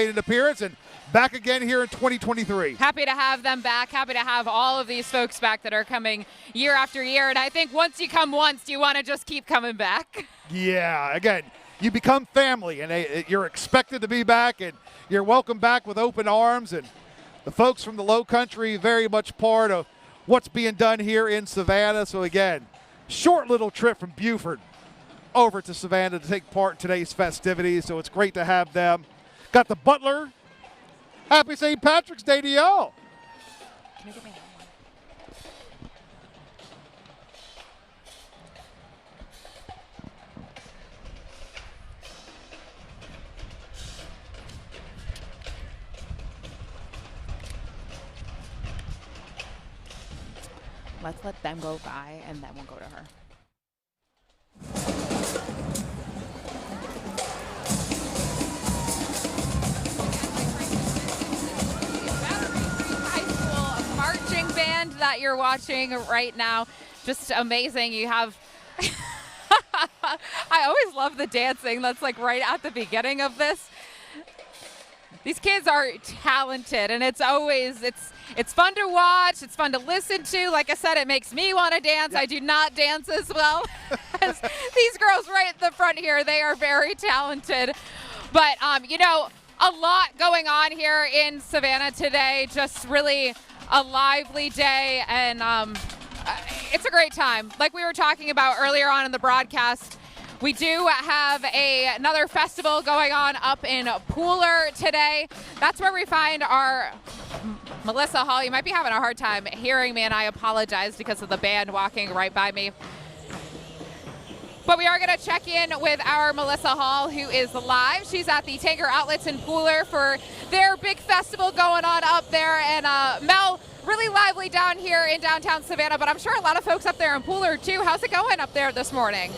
made an appearance and back again here in 2023. Happy to have them back. Happy to have all of these folks back that are coming year after year. And I think once you come once, you want to just keep coming back. Yeah, again, you become family, and you're expected to be back, and you're welcome back with open arms. And the folks from the Low Country very much part of what's being done here in Savannah. So again, short little trip from Buford over to Savannah to take part in today's festivities. So it's great to have them. Got the butler. Happy St. Patrick's Day to y'all. Can you give me that one? Let's let them go by, and then we'll go to her. High school marching band that you're watching right now. Just amazing. You have I always love the dancing that's like right at the beginning of this. These kids are talented, and it's fun to watch. It's fun to listen to. Like I said, it makes me want to dance. Yeah. I do not dance as well as these girls right at the front here. They are very talented. But, you know, a lot going on here in Savannah today. Just really a lively day, and it's a great time. Like we were talking about earlier on in the broadcast, we do have another festival going on up in Pooler today. That's where we find our Melissa Hall. You might be having a hard time hearing me, and I apologize because of the band walking right by me. But we are going to check in with our Melissa Hall, who is live. She's at the Tanger Outlets in Pooler for their big festival going on up there. And Mel, really lively down here in downtown Savannah, but I'm sure a lot of folks up there in Pooler too. How's it going up there this morning?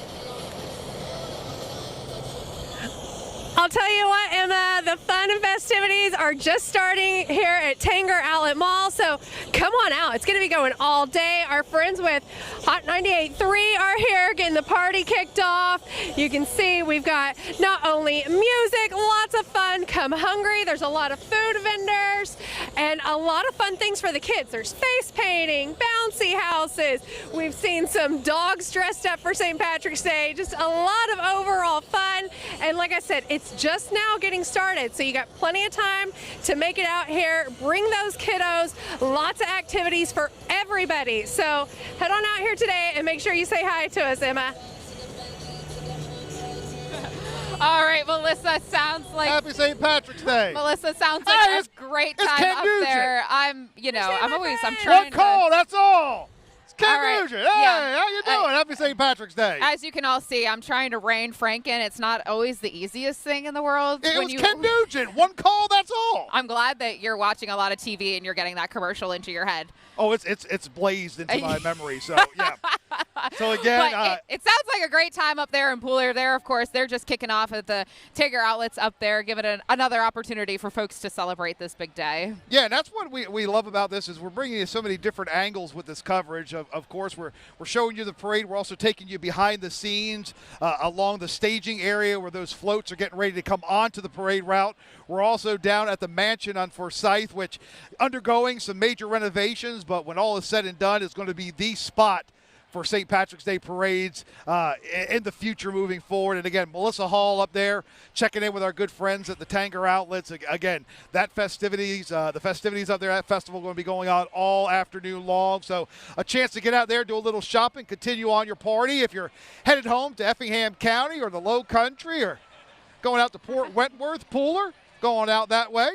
I'll tell you what, Emma, the fun and festivities are just starting here at Tanger Outlet Mall, so come on out. It's going to be going all day. Our friends with Hot 98.3 are here getting the party kicked off. You can see we've got not only music, lots of fun. Come hungry. There's a lot of food vendors and a lot of fun things for the kids. There's face painting, bouncy houses. We've seen some dogs dressed up for St. Patrick's Day. Just a lot of overall fun. And like I said, it's just now getting started, so you got plenty of time to make it out here. Bring those kiddos. Lots of activities for everybody. So head on out here today and make sure you say hi to us, Emma. All right, Melissa, sounds like Happy St. Patrick's Day. Melissa sounds like a great time up there. I'm trying One call, that's all. Ken right. Nugent. Hey, Yeah. how you doing? Happy St. Patrick's Day. As you can all see, I'm trying to rein Frank in. It's not always the easiest thing in the world. It was Ken Nugent. One call, that's all. I'm glad that you're watching a lot of TV and you're getting that commercial into your head. Oh, it's blazed into my memory. So yeah. So again, but it sounds like a great time up there in Pooler. There, of course, they're just kicking off at the Tanger Outlets up there, giving it another opportunity for folks to celebrate this big day. Yeah, and that's what we love about this is we're bringing you so many different angles with this coverage. Of course, we're showing you the parade. We're also taking you behind the scenes along the staging area where those floats are getting ready to come onto the parade route. We're also down at the mansion on Forsyth, which undergoing some major renovations, but when all is said and done, it's going to be the spot for St. Patrick's Day parades in the future moving forward. And again, Melissa Hall up there checking in with our good friends at the Tanger Outlets. Again, the festivities up there at festival going to be going on all afternoon long. So a chance to get out there, do a little shopping, continue on your party. If you're headed home to Effingham County or the Low Country or going out to Port Wentworth, Pooler, going out that way.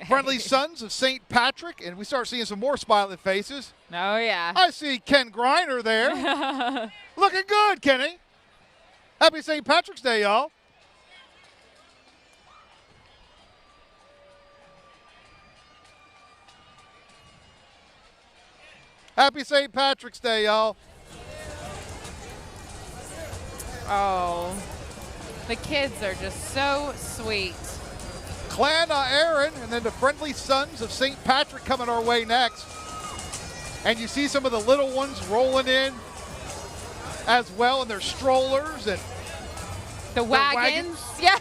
Friendly Sons of St. Patrick, and we start seeing some more smiling faces. Oh, yeah. I see Ken Griner there. Looking good, Kenny. Happy St. Patrick's Day, y'all. Happy St. Patrick's Day, y'all. Oh, the kids are just so sweet. Clan Aaron, and then the Friendly Sons of St. Patrick coming our way next. And you see some of the little ones rolling in as well in their strollers and the wagons. Yeah.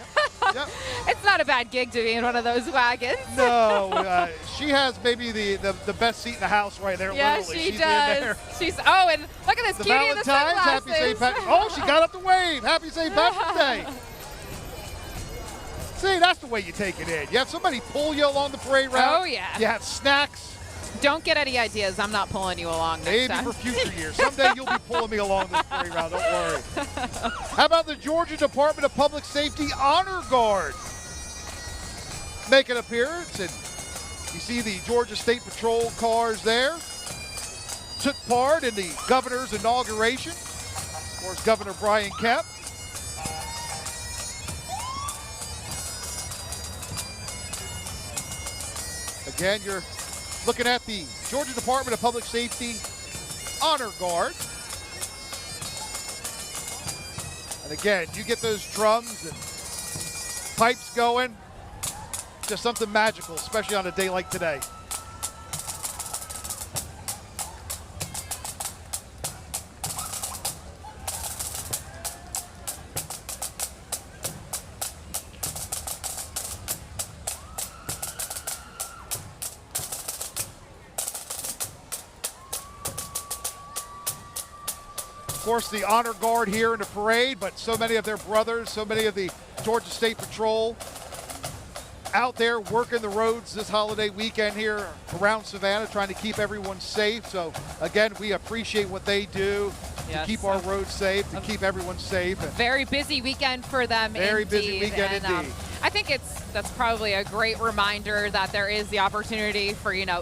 Yep. It's not a bad gig to be in one of those wagons. No, she has maybe the best seat in the house right there. Yeah, literally. she She's does. in there. Oh, and look at this The cutie in the Valentine's, sunglasses. happy St. Patrick's. Oh, she got up to wave. Happy St. Patrick's Day. See, that's the way you take it in. You have somebody pull you along the parade route. Oh, yeah. You have snacks. Don't get any ideas. I'm not pulling you along next Maybe time. for future years. Someday you'll be pulling me along this parade route. Don't worry. How about the Georgia Department of Public Safety Honor Guard? Make an appearance, and you see the Georgia State Patrol cars there. Took part in the governor's inauguration. Of course, Governor Brian Kemp. Again, you're looking at the Georgia Department of Public Safety Honor Guard. And again, you get those drums and pipes going. Just something magical, especially on a day like today. Of course, the honor guard here in the parade, but so many of their brothers, so many of the Georgia State Patrol out there working the roads this holiday weekend here around Savannah, trying to keep everyone safe. So again, we appreciate what they do to keep our roads safe, to keep everyone safe. Very busy weekend for them. Very indeed. busy weekend and, indeed. I think that's probably a great reminder that there is the opportunity for, Uber,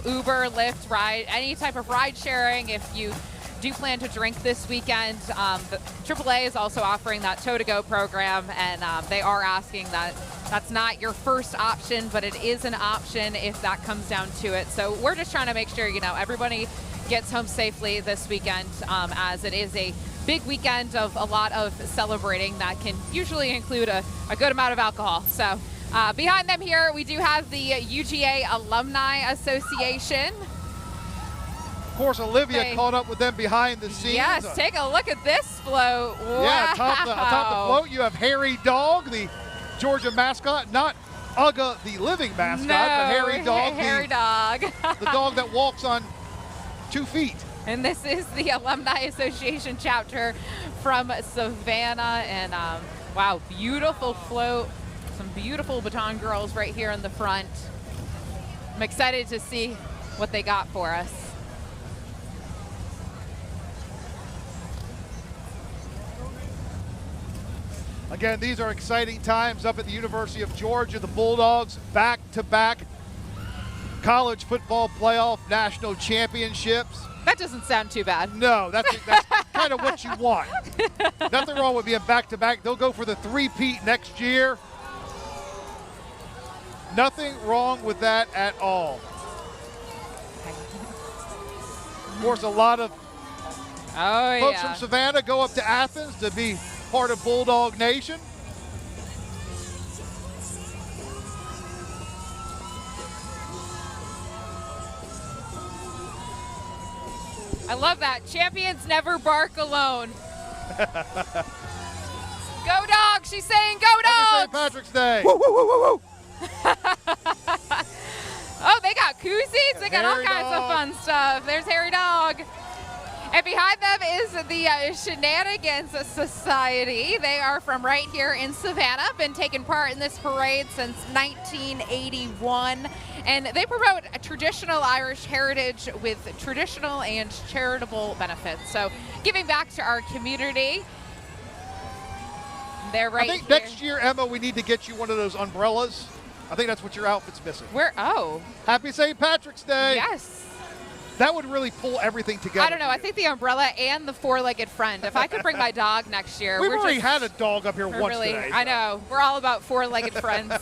Lyft, ride, any type of ride sharing. If you do plan to drink this weekend, the AAA is also offering that tow-to-go program, and they are asking that that's not your first option, but it is an option if that comes down to it. So we're just trying to make sure, everybody gets home safely this weekend, as it is a big weekend of a lot of celebrating that can usually include a good amount of alcohol. So behind them here, we do have the UGA Alumni Association. Of course, Olivia caught up with them behind the scenes. Yes, take a look at this float. Wow. Yeah, atop the float, you have Harry Dog, the Georgia mascot, not Ugga, the living mascot, but Harry Dog, the dog that walks on 2 feet. And this is the Alumni Association chapter from Savannah. And wow, beautiful float. Some beautiful baton girls right here in the front. I'm excited to see what they got for us. Again, these are exciting times up at the University of Georgia. The Bulldogs back-to-back college football playoff national championships. That doesn't sound too bad. No, that's kind of what you want. Nothing wrong with being back-to-back. They'll go for the three-peat next year. Nothing wrong with that at all. Of course, a lot of folks from Savannah go up to Athens to be part of Bulldog Nation. I love that. Champions never bark alone. Go Dogs! She's saying go Dogs! Happy St. Patrick's Day. Woo, woo, woo, woo, woo. Oh, they got koozies. They got all Harry kinds of Dog. fun stuff. There's Harry Dog. And behind them is the Shenanigans Society. They are from right here in Savannah, been taking part in this parade since 1981. And they promote a traditional Irish heritage with traditional and charitable benefits. So giving back to our community. They're right I think here. next year, Emma, we need to get you one of those umbrellas. I think that's what your outfit's missing. Happy St. Patrick's Day. Yes. That would really pull everything together. I don't know. I think the umbrella and the four-legged friend. If I could bring my dog next year. We've already had a dog up here once really, today. I know. We're all about four-legged friends.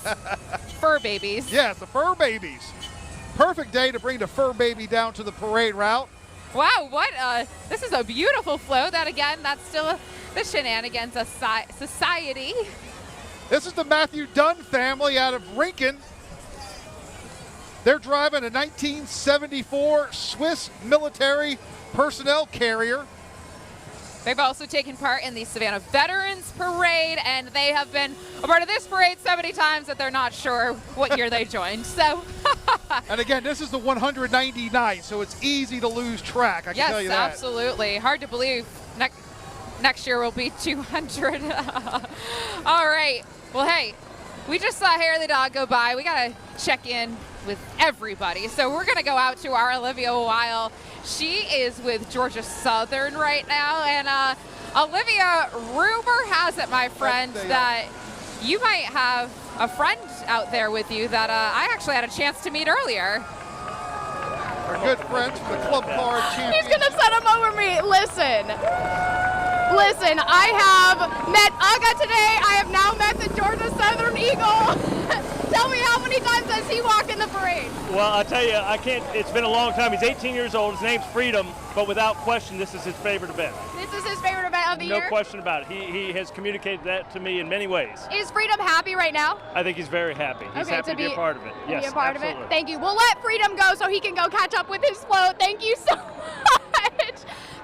Fur babies. Yes, the fur babies. Perfect day to bring the fur baby down to the parade route. Wow, this is a beautiful float. That again, that's still the Shenanigans Society. This is the Matthew Dunn family out of Rincon. They're driving a 1974 Swiss military personnel carrier. They've also taken part in the Savannah Veterans Parade, and they have been a part of this parade so many times that they're not sure what year they joined. So, And again, this is the 199, so it's easy to lose track. I can tell you yes, that. absolutely. Hard to believe next year will be 200. All right. Well, hey, we just saw Harry the dog go by. We got to check in with everybody. So we're going to go out to our Olivia Weil. She is with Georgia Southern right now. And Olivia, rumor has it, my friend, that you might have a friend out there with you that I actually had a chance to meet earlier. Our good friends from the Club Card Championship. He's gonna set him over me. Listen, I have met Aga today. I have now met the Georgia Southern Eagle. Tell me, how many times has he walked in the parade? Well, I tell you, I can't. It's been a long time. He's 18 years old. His name's Freedom, but without question, this is his favorite event. This is his favorite event of the year? No question about it. He has communicated that to me in many ways. Is Freedom happy right now? I think he's very happy. He's Okay, happy to be a part of it. To Yes, be a part absolutely. of it. Thank you. We'll let Freedom go so he can go catch up with his float. Thank you so much.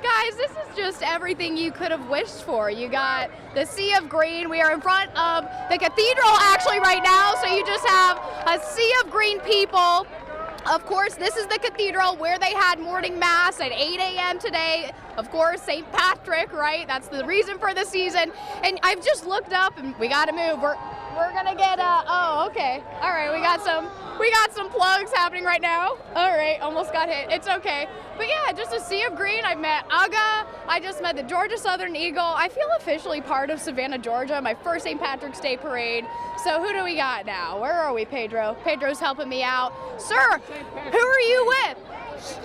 Guys, this is just everything you could have wished for. You got the sea of green. We are in front of the cathedral actually right now, so you just have a sea of green people. Of course, this is the cathedral where they had morning mass at 8 a.m. today. Of course, St. Patrick, right? That's the reason for the season. And I've just looked up, and we got to move. We're gonna get oh, okay. All right, we got some plugs happening right now. All right, almost got hit. It's okay. But yeah, just a sea of green. I met Aga. I just met the Georgia Southern Eagle. I feel officially part of Savannah, Georgia, my first St. Patrick's Day parade. So who do we got now? Where are we, Pedro? Pedro's helping me out. Sir, who are you with?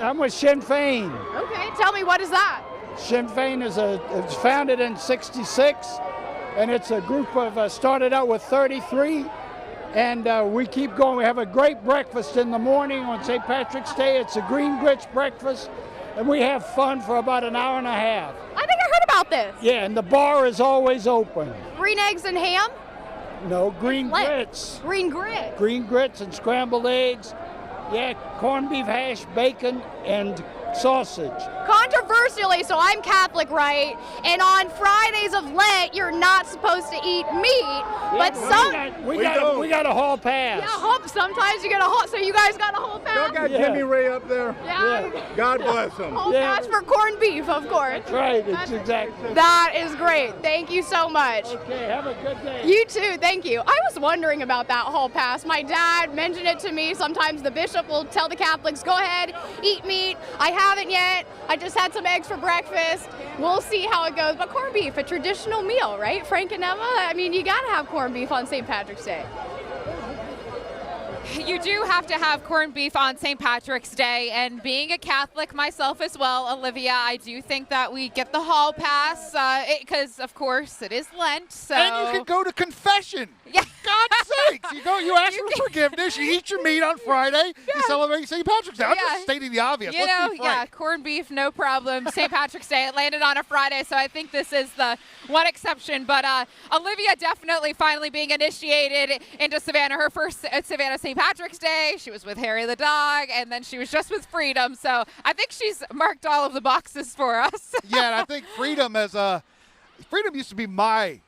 I'm with Sinn Féin. Okay, tell me, what is that? Sinn Féin it's founded in '66, and it's a group of, started out with 33, and we keep going. We have a great breakfast in the morning on St. Patrick's Day. It's a green grits breakfast, and we have fun for about an hour and a half. I think I heard about this. Yeah, and the bar is always open. Green eggs and ham? No, green Lit. grits. Green grit. Green grits and scrambled eggs. Yeah, corned beef hash, bacon, and sausage. Controversially, so I'm Catholic, right? And on Fridays of Lent, you're not supposed to eat meat, but We got a hall pass. sometimes you get a whole, so you guys got a whole Y'all pass? got Yeah. Jimmy Ray up there. Yeah. God bless him. Whole Yeah. pass for corned beef, of course. That's right, it's exactly. That is great. Thank you so much. Okay, have a good day. You too, thank you. I was wondering about that whole pass. My dad mentioned it to me. Sometimes the bishop will tell the Catholics, go ahead, eat meat. I haven't yet. I just had some eggs for breakfast. We'll see how it goes. But corned beef, a traditional meal, right? Frank and Emma? I mean, you gotta have corned beef on St. Patrick's Day. You do have to have corned beef on St. Patrick's Day, and being a Catholic myself as well, Olivia, I do think that we get the hall pass because, of course, it is Lent. So And you can go to confession. Yeah. God's sakes. You ask for forgiveness, you eat your meat on Friday, you celebrate St. Patrick's Day. I'm Yeah. just stating the obvious. You Let's know, be yeah, frank. corned beef, no problem. St. Patrick's Day, it landed on a Friday, so I think this is the one exception. But Olivia definitely finally being initiated into Savannah, her first at Savannah St. Patrick's Day. She was with Harry the dog, and then she was just with Freedom. So I think she's marked all of the boxes for us. Yeah, and I think Freedom Freedom used to be my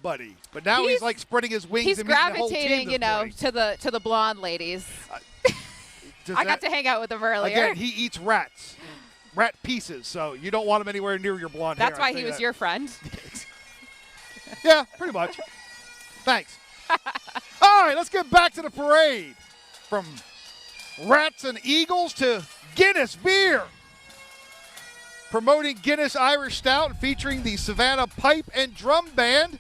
buddy, but now he's like spreading his wings He's and meeting the whole gravitating, team this morning. to the blonde ladies. Does I got that- to hang out with him earlier. Again, he eats rats, rat pieces, so you don't want him anywhere near your blonde hair. That's why I'll he tell you was that. your friend. Yeah, pretty much. Thanks. All right, let's get back to the parade. From Rats and Eagles to Guinness Beer. Promoting Guinness Irish Stout and featuring the Savannah Pipe and Drum Band.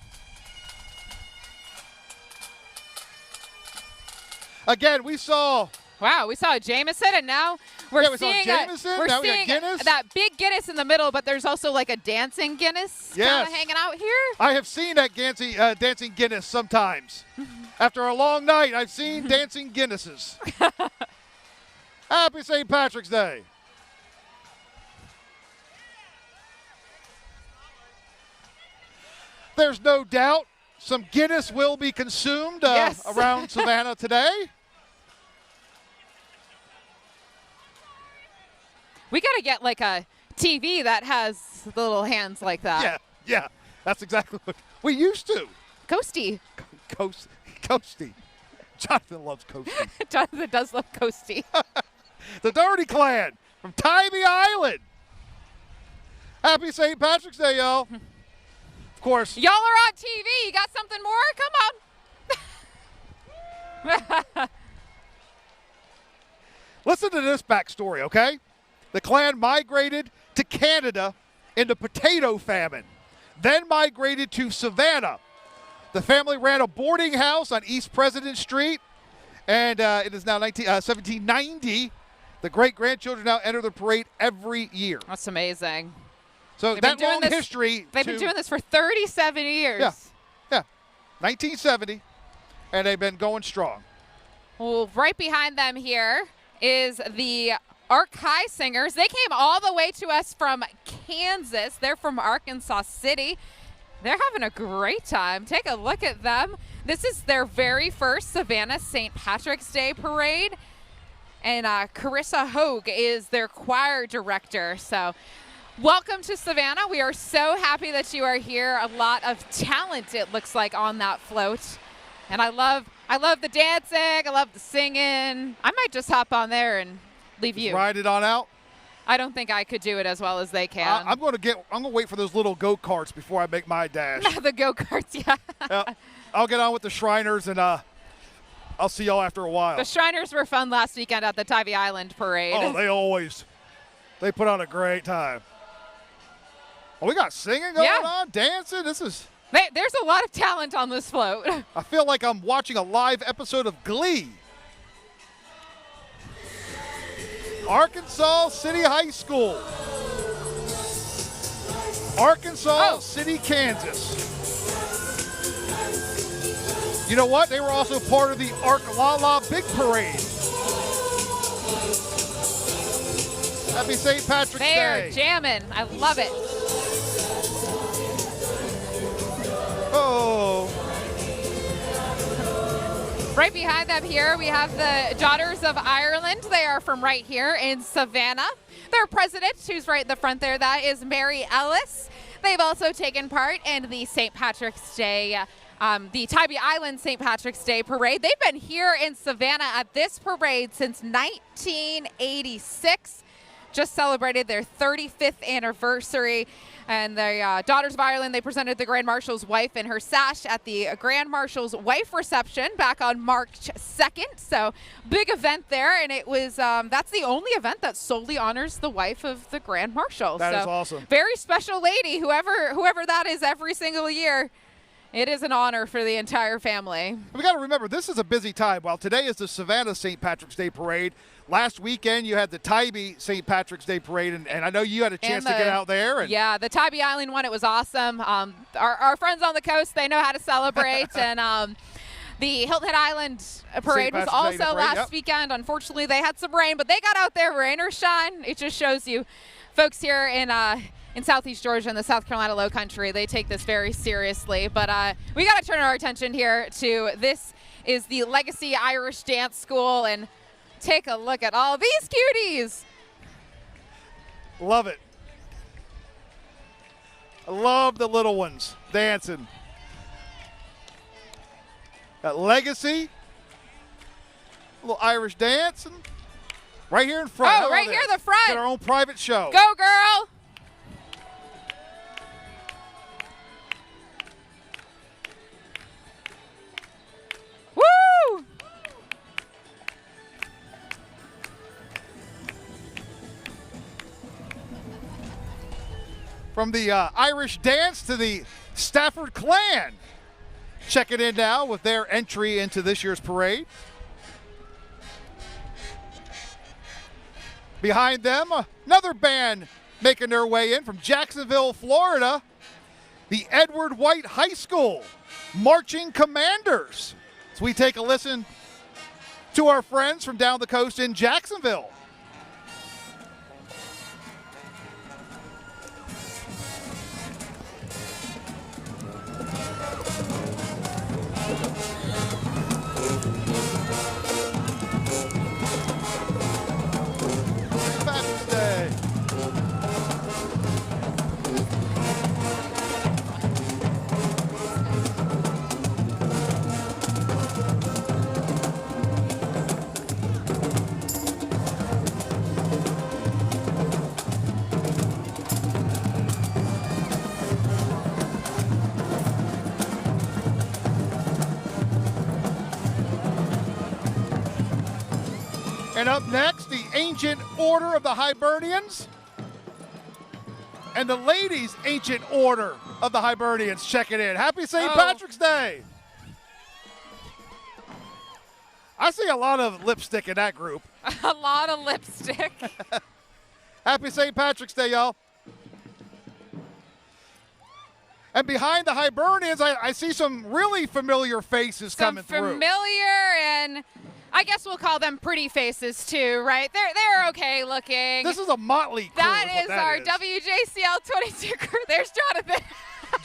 Again, we saw Wow, we saw a Jameson, and now we're Yeah, we saw seeing Jameson, we're now we got seeing Guinness. that big Guinness in the middle, but there's also like a dancing Guinness kind Yes. of hanging out here. I have seen that dancing Guinness sometimes. After a long night, I've seen dancing Guinnesses. Happy St. Patrick's Day. There's no doubt some Guinness will be consumed Yes. around Savannah today. We got to get like a TV that has the little hands like that. Yeah, yeah. That's exactly what we used to. Coasty. Coasty. Jonathan loves Coasty. Jonathan does love Coasty. The Doherty clan from Tybee Island. Happy St. Patrick's Day, y'all. Of course. Y'all are on TV. You got something more? Come on. Listen to this backstory, okay? The clan migrated to Canada in the potato famine, then migrated to Savannah. The family ran a boarding house on East President Street, and it is now 1790. The great-grandchildren now enter the parade every year. That's amazing. So They've that been doing long this- history. They've been doing this for 37 years. Yeah, 1970, and they've been going strong. Well, right behind them here is the Ark High Singers. They came all the way to us from Kansas. They're from Arkansas City. They're having a great time. Take a look at them. This is their very first Savannah St. Patrick's Day parade. And Carissa Hogue is their choir director. So welcome to Savannah. We are so happy that you are here. A lot of talent, it looks like, on that float. And I love the dancing. I love the singing. I might just hop on there and leave you. Ride it on out. I don't think I could do it as well as they can. I'm gonna wait for those little go-karts before I make my dash. The go-karts, yeah. I'll get on with the Shriners, and I'll see y'all after a while. The Shriners were fun last weekend at the Tybee Island Parade. Oh, they put on a great time. Oh, we got singing going on, dancing. There's a lot of talent on this float. I feel like I'm watching a live episode of Glee. Arkansas City High School. Arkansas City, Kansas. You know what? They were also part of the Ark-La-La Big Parade. Happy St. Patrick's They Day. are jamming. I love it. Oh. Right behind them here, we have the Daughters of Ireland. They are from right here in Savannah. Their president, who's right in the front there, that is Mary Ellis. They've also taken part in the St. Patrick's Day, the Tybee Island St. Patrick's Day Parade. They've been here in Savannah at this parade since 1986. Just celebrated their 35th anniversary. And the Daughters of Ireland, they presented the Grand Marshal's wife and her sash at the Grand Marshal's wife reception back on March 2nd. So big event there, and it was that's the only event that solely honors the wife of the Grand Marshal. That is awesome. Very special lady, whoever that is every single year. It is an honor for the entire family. We got to remember, this is a busy time. While today is the Savannah St. Patrick's Day Parade, last weekend you had the Tybee St. Patrick's Day Parade, and I know you had a chance to get out there. Yeah, the Tybee Island one, it was awesome. Our friends on the coast, they know how to celebrate. And the Hilton Head Island Parade was also last weekend. Unfortunately, they had some rain, but they got out there, rain or shine. It just shows you folks here in Southeast Georgia and the South Carolina Low Country, they take this very seriously. But we got to turn our attention here to this is the Legacy Irish Dance School, and take a look at all these cuties. Love it. I love the little ones dancing. Got Legacy, little Irish dancing. Right here in front. Oh, right here in the front. Get our own private show. Go, girl. Woo! From the Irish dance to the Stafford Clan. Checking in now with their entry into this year's parade. Behind them, another band making their way in from Jacksonville, Florida. The Edward White High School Marching Commanders. So we take a listen to our friends from down the coast in Jacksonville. Patrick's Day. And up next, the Ancient Order of the Hibernians. And the ladies' Ancient Order of the Hibernians checking in. Happy St. Patrick's Day. I see a lot of lipstick in that group. A lot of lipstick. Happy St. Patrick's Day, y'all. And behind the Hibernians, I see some really familiar faces coming through. Familiar, and I guess we'll call them pretty faces too, right? They're okay looking. This is a motley crew. That is our WJCL 22 crew. There's Jonathan.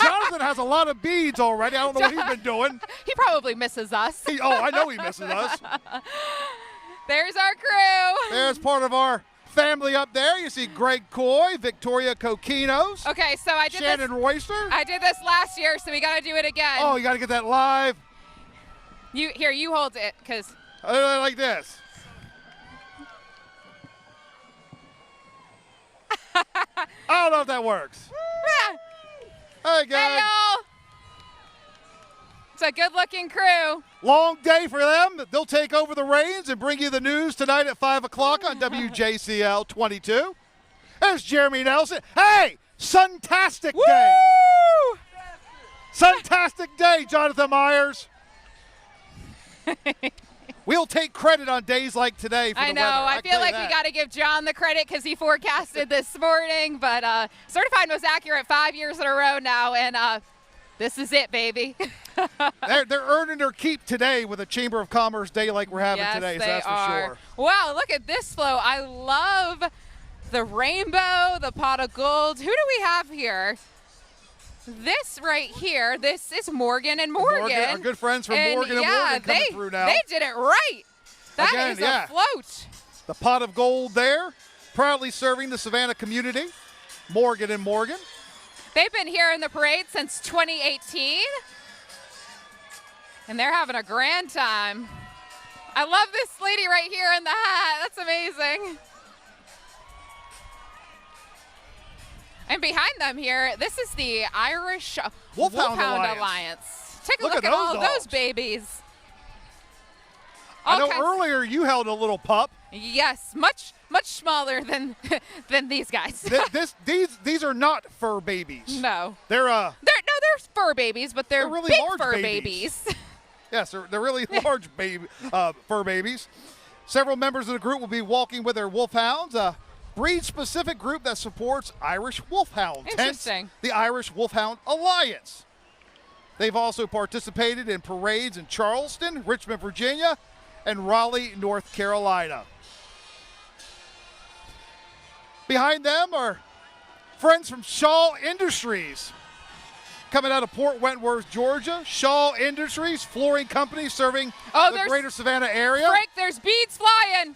Jonathan has a lot of beads already. I don't know what he's been doing. He probably misses us. I know he misses us. There's our crew. There's part of our family up there. You see Greg Coy, Victoria Coquinos. Okay, so I did Shannon Royster. I did this last year, so we got to do it again. Oh, you got to get that live. You hold it, because. Like this. I don't know if that works. Hey, guys. Hey, y'all. It's a good-looking crew. Long day for them. They'll take over the reins and bring you the news tonight at 5 o'clock on WJCL 22. There's Jeremy Nelson. Hey, Suntastic Day. Suntastic Day, Jonathan Myers. We'll take credit on days like today for the I know. weather. I feel like we got to give John the credit because he forecasted this morning. But certified most accurate 5 years in a row now, and this is it, baby. They're earning their keep today with a Chamber of Commerce day like we're having today, so that's for sure. Wow, look at this flow. I love the rainbow, the pot of gold. Who do we have here? This right here, this is Morgan and Morgan. Our good friends from Morgan and Morgan coming through now. They did it right. That is a float. The pot of gold there, proudly serving the Savannah community. Morgan and Morgan. They've been here in the parade since 2018, and they're having a grand time. I love this lady right here in the hat. That's amazing. And behind them here, this is the Irish Wolfhound Alliance. Take a look at all those babies. I know earlier you held a little pup. Yes, much smaller than than these guys. These are not fur babies. No. They're fur babies, but they're really big large fur babies. Yes, they're really large fur babies. Several members of the group will be walking with their wolfhounds. Breed-specific group that supports Irish Wolfhounds. Interesting. Hence, the Irish Wolfhound Alliance. They've also participated in parades in Charleston, Richmond, Virginia, and Raleigh, North Carolina. Behind them are friends from Shaw Industries. Coming out of Port Wentworth, Georgia, Shaw Industries, flooring company serving the greater Savannah area. Frank, there's beads flying.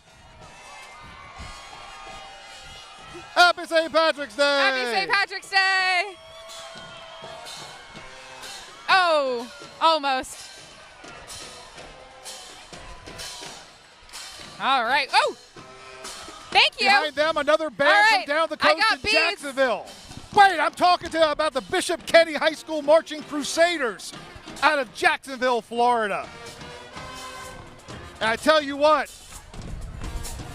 Happy St. Patrick's Day! Happy St. Patrick's Day! Oh, almost. All right. Oh, thank you. Behind them, another band from down the coast in Jacksonville. Wait, I'm talking to you about the Bishop Kenny High School Marching Crusaders out of Jacksonville, Florida. And I tell you what,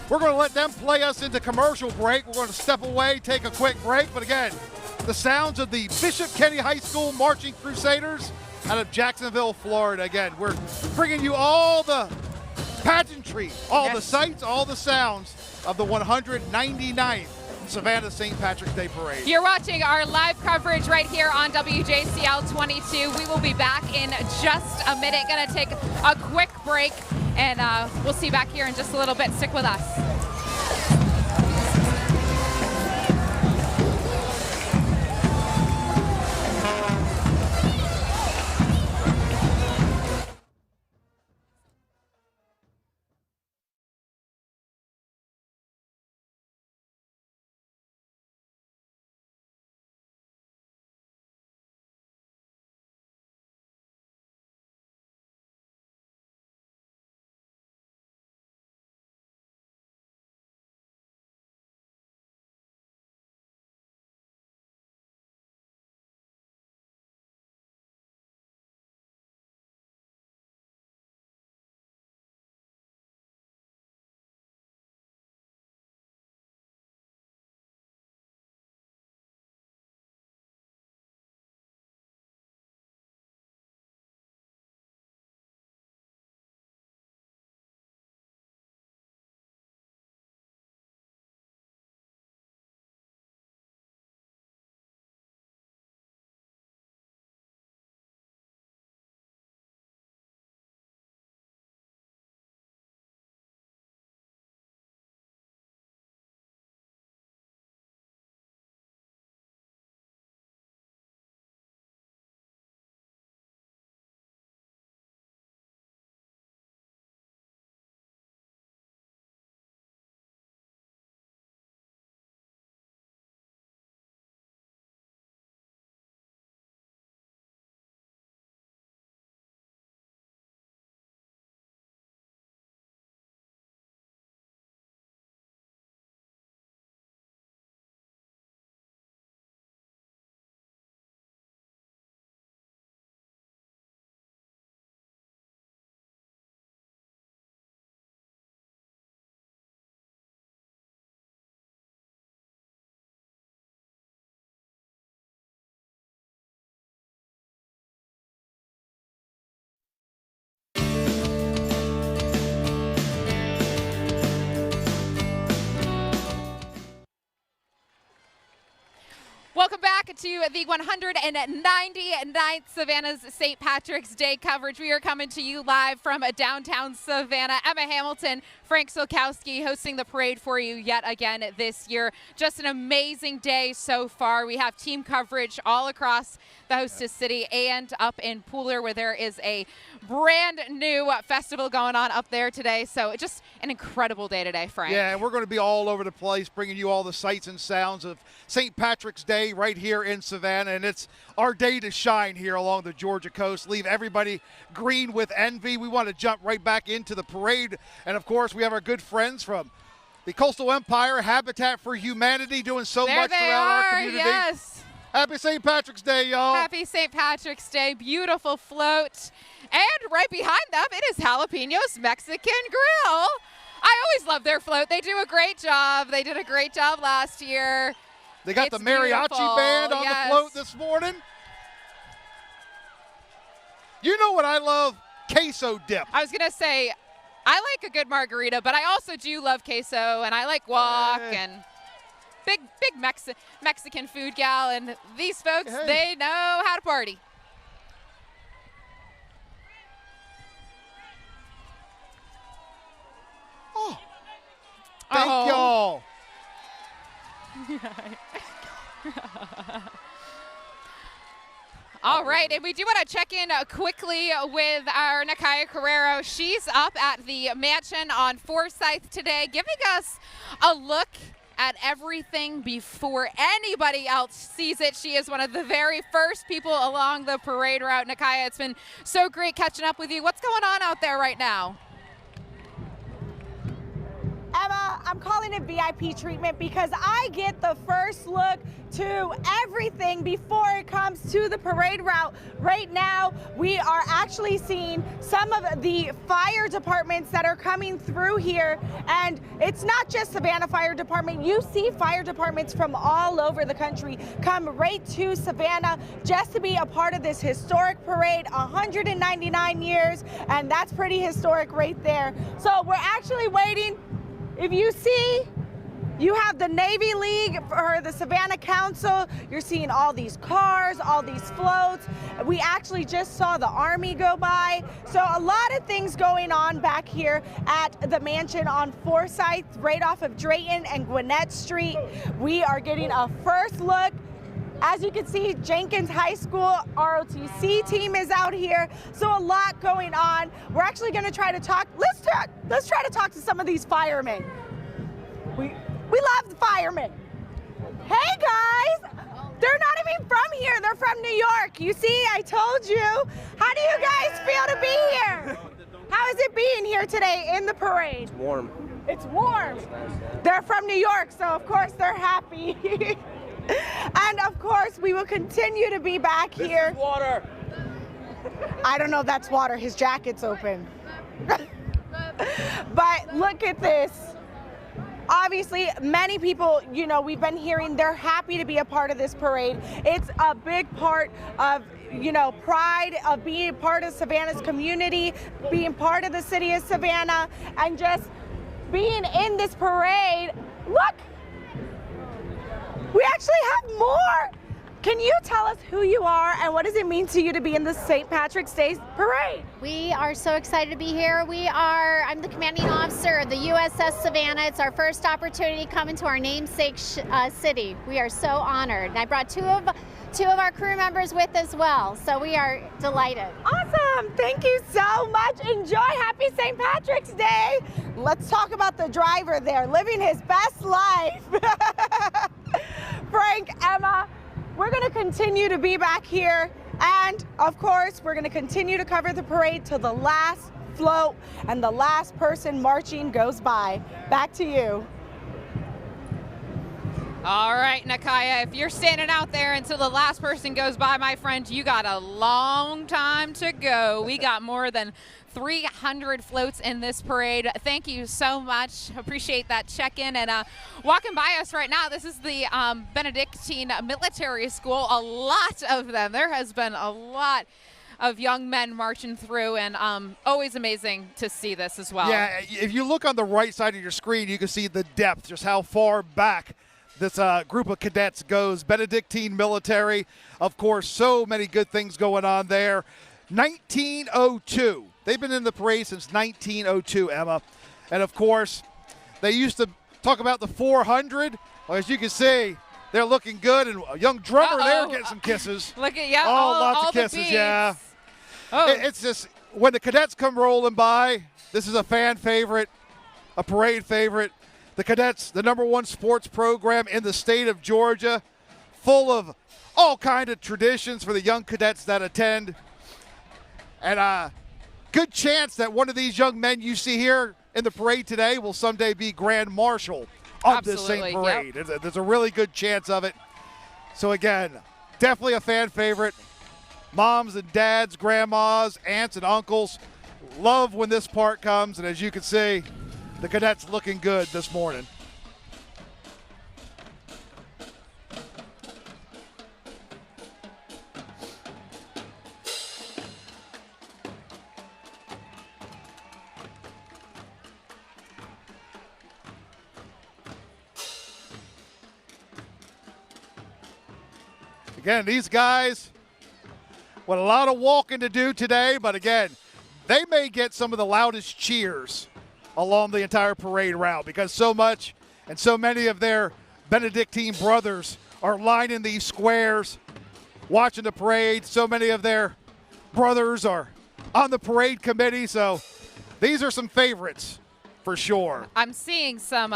we're going to let them play us into commercial break. We're going to step away, take a quick break. But again, the sounds of the Bishop Kenny High School Marching Crusaders out of Jacksonville, Florida. Again, we're bringing you all the pageantry, all the sights, all the sounds of the 199th Savannah St. Patrick's Day Parade. You're watching our live coverage right here on WJCL 22. We will be back in just a minute. Going to take a quick break, and we'll see you back here in just a little bit. Stick with us. back to the 199th Savannah's St. Patrick's Day coverage. We are coming to you live from downtown Savannah. Emma Hamilton, Frank Solkowski hosting the parade for you yet again this year. Just an amazing day so far. We have team coverage all across the hostess city and up in Pooler, where there is a brand new festival going on up there today. So just an incredible day today, Frank. Yeah, and we're going to be all over the place, bringing you all the sights and sounds of St. Patrick's Day right here in Savannah. And it's our day to shine here along the Georgia coast. Leave everybody green with envy. We want to jump right back into the parade. And, of course, we have our good friends from the Coastal Empire, Habitat for Humanity, doing so There much they throughout are, our community. yes. Happy St. Patrick's Day, y'all. Happy St. Patrick's Day. Beautiful float. And right behind them, it is Jalapenos Mexican Grill. I always love their float. They do a great job. They did a great job last year. They got It's the mariachi beautiful, band on yes. the float this morning. You know what I love? Queso dip. I was going to say, I like a good margarita, but I also do love queso, and I like guac, and big Mexican food gal. And these folks, they know how to party. Oh, thank y'all. All right, and we do want to check in quickly with our Nakaya Carrero. She's up at the mansion on Forsyth today, giving us a look at everything before anybody else sees it. She is one of the very first people along the parade route. Nakaya, it's been so great catching up with you. What's going on out there right now? Emma, I'm calling it VIP treatment because I get the first look to everything before it comes to the parade route. Right now, we are actually seeing some of the fire departments that are coming through here. And it's not just Savannah Fire Department. You see fire departments from all over the country come right to Savannah just to be a part of this historic parade, 199 years, and that's pretty historic right there. So we're actually waiting. If you see, you have the Navy League or the Savannah Council. You're seeing all these cars, all these floats. We actually just saw the Army go by. So a lot of things going on back here at the mansion on Forsyth, right off of Drayton and Gwinnett Street. We are getting a first look. As you can see, Jenkins High School ROTC team is out here. So a lot going on. We're actually going to try to talk. Let's try to talk to some of these firemen. We love the firemen. Hey guys, they're not even from here. They're from New York. You see, I told you. How do you guys feel to be here? How is it being here today in the parade? It's warm. It's warm. They're from New York, so of course they're happy. And of course, we will continue to be back here. This is water. I don't know if that's water. His jacket's open. But look at this. Obviously, many people, you know, we've been hearing they're happy to be a part of this parade. It's a big part of, you know, pride of being a part of Savannah's community, being part of the city of Savannah, and just being in this parade. Look! We actually have more. Can you tell us who you are and what does it mean to you to be in the St. Patrick's Day parade? We are so excited to be here. I'm the commanding officer of the USS Savannah. It's our first opportunity coming to our namesake city. We are so honored. And I brought two of our crew members with as well. So we are delighted. Awesome. Thank you so much. Enjoy. Happy St. Patrick's Day. Let's talk about the driver there, living his best life. Frank, Emma, we're going to continue to be back here. And of course, we're going to continue to cover the parade till the last float and the last person marching goes by. Back to you. All right, Nakaya, if you're standing out there until the last person goes by, my friend, you got a long time to go. We got more than 300 floats in this parade. Thank you so much. Appreciate that check-in. And walking by us right now, this is the Benedictine Military School. A lot of them. There has been a lot of young men marching through, and always amazing to see this as well. Yeah, if you look on the right side of your screen, you can see the depth, just how far back this group of cadets goes. Benedictine military, of course, so many good things going on there. 1902. They've been in the parade since 1902, Emma. And, of course, they used to talk about the 400. Well, as you can see, they're looking good. And a young drummer there getting some kisses. Look at, yeah, lots all of kisses, the beads. yeah. Oh. It's just, when the cadets come rolling by, this is a fan favorite, a parade favorite. The cadets, the #1 sports program in the state of Georgia, full of all kind of traditions for the young cadets that attend. And good chance that one of these young men you see here in the parade today will someday be Grand Marshal of this same parade. Yep. There's a really good chance of it. So again, definitely a fan favorite. Moms and dads, grandmas, aunts and uncles love when this part comes. And as you can see, the cadets looking good this morning. Again, these guys with a lot of walking to do today, but again, they may get some of the loudest cheers along the entire parade route because so much and so many of their Benedictine brothers are lining these squares, watching the parade. So many of their brothers are on the parade committee, so these are some favorites for sure. I'm seeing some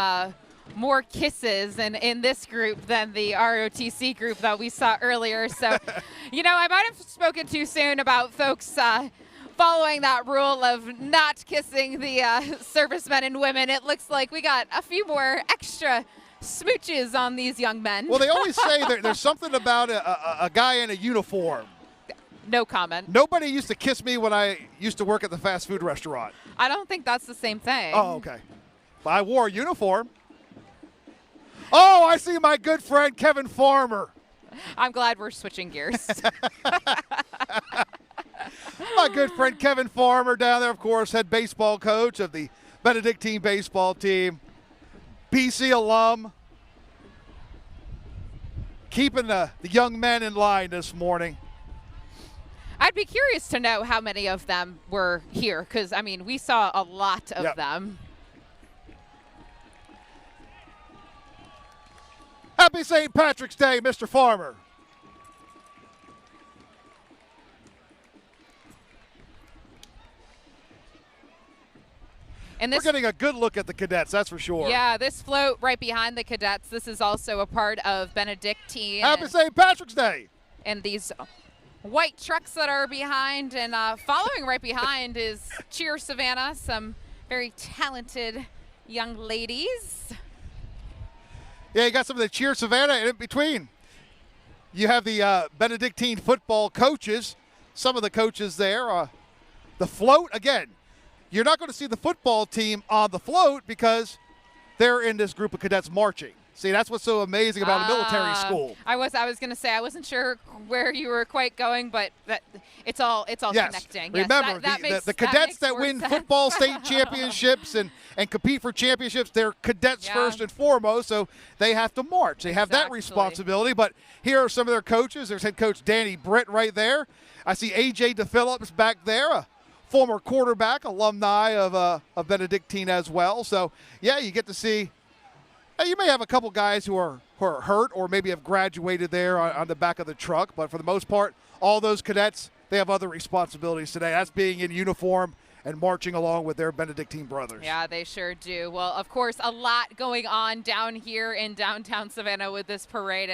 more kisses in this group than the ROTC group that we saw earlier. So, you know, I might have spoken too soon about folks following that rule of not kissing the servicemen and women. It looks like we got a few more extra smooches on these young men. Well, they always say there's something about a guy in a uniform. No comment. Nobody used to kiss me when I used to work at the fast food restaurant. I don't think that's the same thing. Oh, okay. But I wore a uniform. Oh, I see my good friend Kevin Farmer. I'm glad we're switching gears. My good friend Kevin Farmer down there, of course, head baseball coach of the Benedictine baseball team. BC alum. Keeping the young men in line this morning. I'd be curious to know how many of them were here because, I mean, we saw a lot of them. Happy St. Patrick's Day, Mr. Farmer. And this, we're getting a good look at the cadets, that's for sure. Yeah, this float right behind the cadets, this is also a part of Benedictine. Happy St. Patrick's Day. And these white trucks that are behind, and following right behind is Cheer Savannah, some very talented young ladies. Yeah, you got some of the Cheer Savannah, and in between, you have the Benedictine football coaches. Some of the coaches there. The float, again, you're not going to see the football team on the float because they're in this group of cadets marching. See, that's what's so amazing about a military school. I was going to say I wasn't sure where you were quite going, but it's all yes. connecting. Remember, yes, the cadets that more win sense. football state championships and compete for championships, they're cadets first and foremost, so they have to march. They have that responsibility. But here are some of their coaches. There's head coach Danny Britt right there. I see A.J. DePhillips back there, a former quarterback, alumni of Benedictine as well. So, yeah, you get to see. You may have a couple guys who are hurt or maybe have graduated there on the back of the truck, but for the most part, all those cadets, they have other responsibilities today. That's being in uniform and marching along with their Benedictine brothers. Yeah, they sure do. Well, of course, a lot going on down here in downtown Savannah with this parade.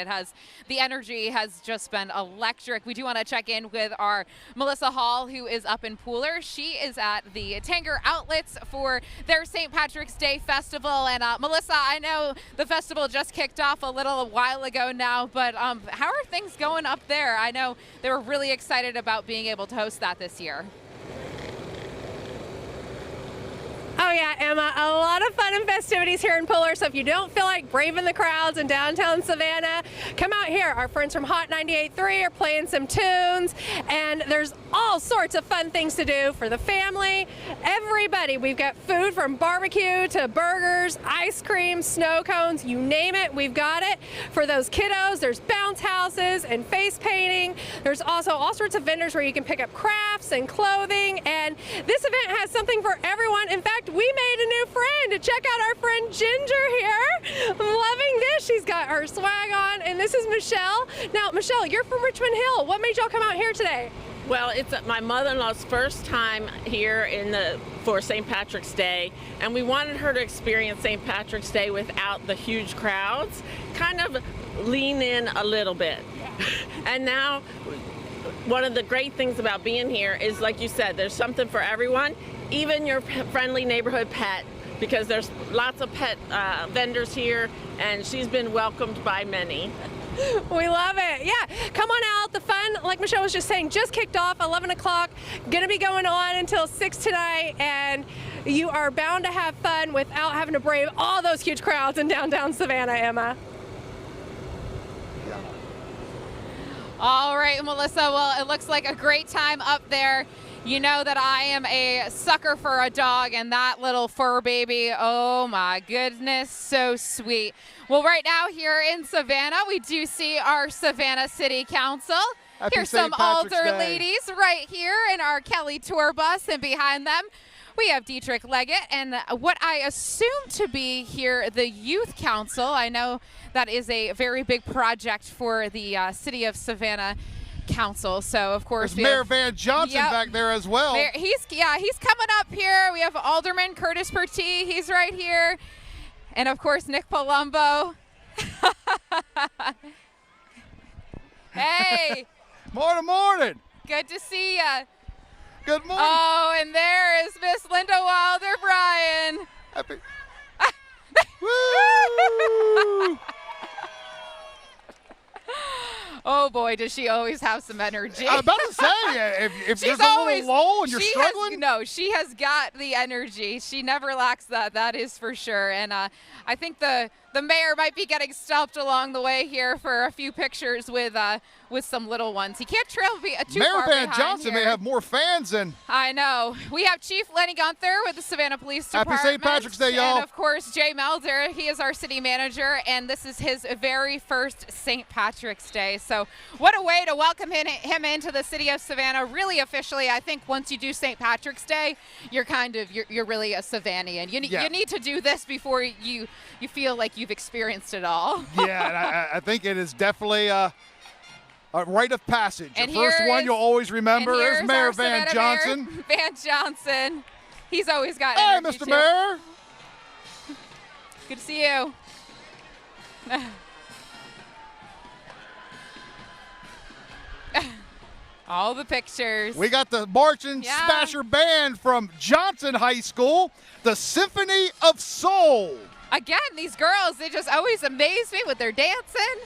The energy has just been electric. We do want to check in with our Melissa Hall, who is up in Pooler. She is at the Tanger Outlets for their St. Patrick's Day Festival. And Melissa, I know the festival just kicked off a little while ago now, but how are things going up there? I know they were really excited about being able to host that this year. Oh yeah, Emma, a lot of fun and festivities here in Pooler, so if you don't feel like braving the crowds in downtown Savannah, come out here. Our friends from Hot 98.3 are playing some tunes, and there's all sorts of fun things to do for the family. Everybody, we've got food from barbecue to burgers, ice cream, snow cones, you name it, we've got it. For those kiddos, there's bounce houses and face painting. There's also all sorts of vendors where you can pick up crafts and clothing, and this event has something for everyone. In fact, we made a new friend. Check out our friend Ginger here. I'm loving this. She's got her swag on, and this is Michelle. Now, Michelle, you're from Richmond Hill. What made y'all come out here today? Well, it's my mother-in-law's first time here for St. Patrick's Day, and we wanted her to experience St. Patrick's Day without the huge crowds, kind of lean in a little bit. And now, one of the great things about being here is, like you said, there's something for everyone, even your friendly neighborhood pet, because there's lots of pet vendors here, and she's been welcomed by many. We love it. Yeah, come on out. The fun, like Michelle was just saying, just kicked off 11 o'clock. Going to be going on until 6 tonight, and you are bound to have fun without having to brave all those huge crowds in downtown Savannah, Emma. All right, Melissa. Well, it looks like a great time up there. You know that I am a sucker for a dog, and that little fur baby, oh my goodness, so sweet. Well, right now here in Savannah, we do see our Savannah City Council. Happy Here's St. some Patrick's older Day. ladies right here in our Kelly tour bus, and behind them we have Dietrich Leggett and what I assume to be here the Youth Council. I know that is a very big project for the City of Savannah Council. So of course There's Mayor Van Johnson back there as well. He's coming up here. We have Alderman Curtis Pertee. He's right here, and of course Nick Palumbo. Hey. Morning. Good to see ya. Good morning. Oh, and there is Miss Linda Wilder Bryan. Happy. Woo! Oh boy, does she always have some energy. I was about to say, if there's a little lull and you're struggling. She has got the energy. She never lacks that is for sure. And I think the mayor might be getting stopped along the way here for a few pictures with some little ones. He can't trail too Mayor far Van behind Johnson here. may have more fans than. I know. We have Chief Lenny Gunther with the Savannah Police Department. Happy St. Patrick's Day, y'all. And of course, Jay Melder. He is our city manager, and this is his very first St. Patrick's Day. So what a way to welcome him into the city of Savannah, really officially. I think once you do St. Patrick's Day, you're really a Savannian. You need to do this before you feel like you've experienced it all. Yeah, and I think it is definitely a rite of passage. And the first one you'll always remember is Mayor Van Johnson. Mayor Van Johnson. He's always got Hey, energy, Mr. too. Mayor. Good to see you. All the pictures. We got the marching smasher band from Johnson High School, the Symphony of Soul. Again, these girls, they just always amaze me with their dancing.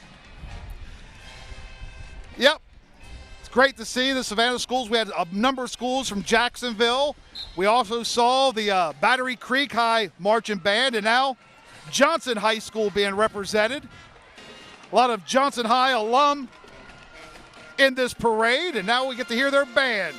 Yep. It's great to see the Savannah schools. We had a number of schools from Jacksonville. We also saw the Battery Creek High Marching Band, and now Johnson High School being represented. A lot of Johnson High alum in this parade, and now we get to hear their band.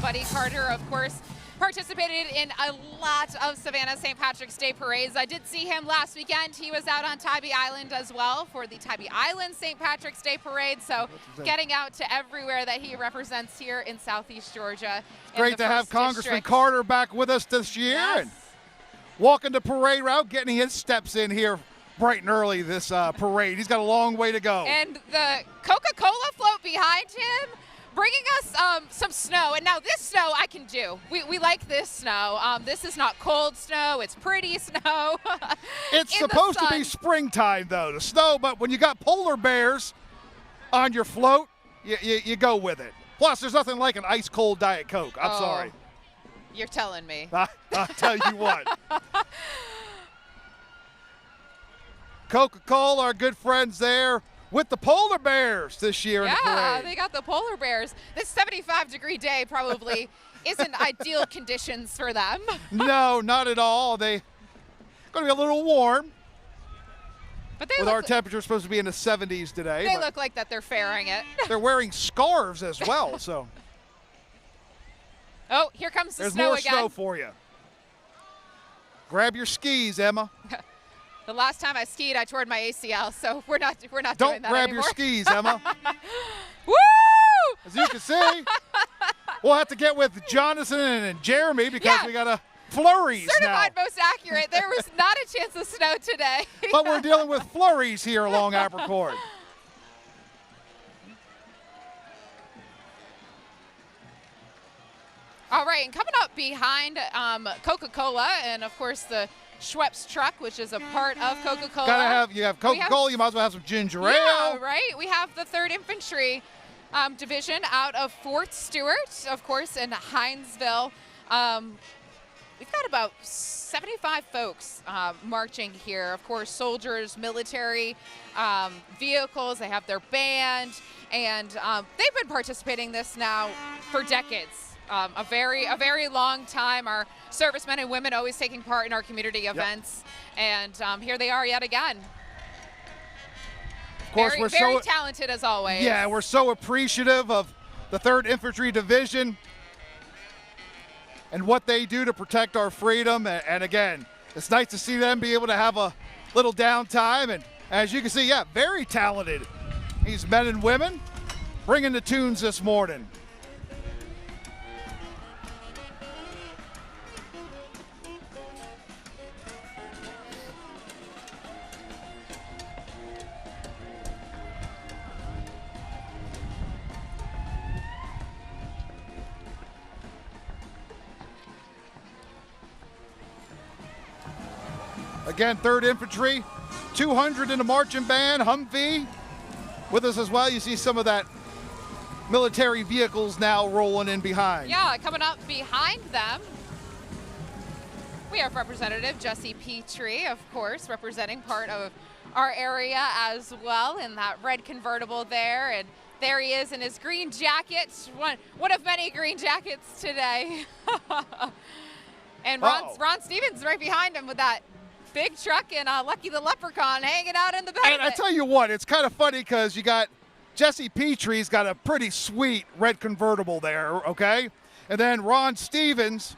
Buddy Carter, of course, participated in a lot of Savannah St. Patrick's Day parades. I did see him last weekend. He was out on Tybee Island as well for the Tybee Island St. Patrick's Day parade. So getting out to everywhere that he represents here in Southeast Georgia. It's great to have Congressman Carter back with us this year. Yes. And walking the parade route, getting his steps in here bright and early this parade. He's got a long way to go. And the Coca-Cola float behind him bringing us some snow. And now this snow I can do. We like this snow. This is not cold snow. It's pretty snow. It's supposed to be springtime, though, the snow. But when you got polar bears on your float, you go with it. Plus, there's nothing like an ice-cold Diet Coke. I'm sorry. You're telling me. I'll tell you what. Coca-Cola, our good friends there, with the polar bears this year in the parade. Yeah, they got the polar bears. This 75-degree day probably isn't ideal conditions for them. No, not at all. They're going to be a little warm. But they with our temperature supposed to be in the 70s today. They look like that they're fairing it. They're wearing scarves as well, so. Oh, here comes the There's snow more again. snow for you. Grab your skis, Emma. The last time I skied, I tore my ACL, so we're not doing that Don't anymore. grab your skis, Emma. Woo! As you can see, we'll have to get with Jonathan and Jeremy because we got a flurries Certified now. most accurate. There was not a chance of snow today. But we're dealing with flurries here along Abercorn. All right, and coming up behind Coca-Cola and, of course, the Schweppes truck, which is a part of Coca-Cola. You have Coca-Cola, you might as well have some ginger ale. Yeah, right. We have the 3rd Infantry Division out of Fort Stewart, of course, in Hinesville. We've got about 75 folks marching here. Of course, soldiers, military vehicles. They have their band, and they've been participating in this now for decades. A very long time. Our servicemen and women always taking part in our community events, and here they are yet again. Of course, we're very so talented as always. Yeah, we're so appreciative of the 3rd Infantry Division and what they do to protect our freedom. And again, it's nice to see them be able to have a little downtime. And as you can see, very talented. These men and women bringing the tunes this morning. Again, 3rd Infantry, 200 in the marching band, Humvee with us as well. You see some of that military vehicles now rolling in behind. Yeah, coming up behind them, we have Representative Jesse Petrie, of course, representing part of our area as well in that red convertible there. And there he is in his green jacket, one of many green jackets today. And Ron Stevens right behind him with that big truck and Lucky the Leprechaun hanging out in the back. And I tell you what, it's kind of funny because you got Jesse Petrie's got a pretty sweet red convertible there, okay? And then Ron Stevens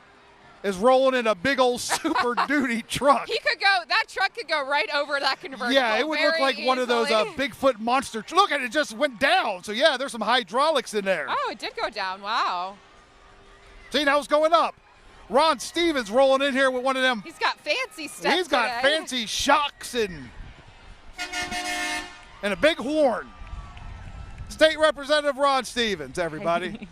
is rolling in a big old Super Duty truck. That truck could go right over that convertible. Yeah, it would look like one of those Bigfoot monster. Look at it, just went down. So yeah, there's some hydraulics in there. Oh, it did go down, wow. See, now it's going up. Ron Stevens rolling in here with one of them. He's got fancy stuff. He's got fancy shocks and a big horn. State Representative Ron Stevens, everybody.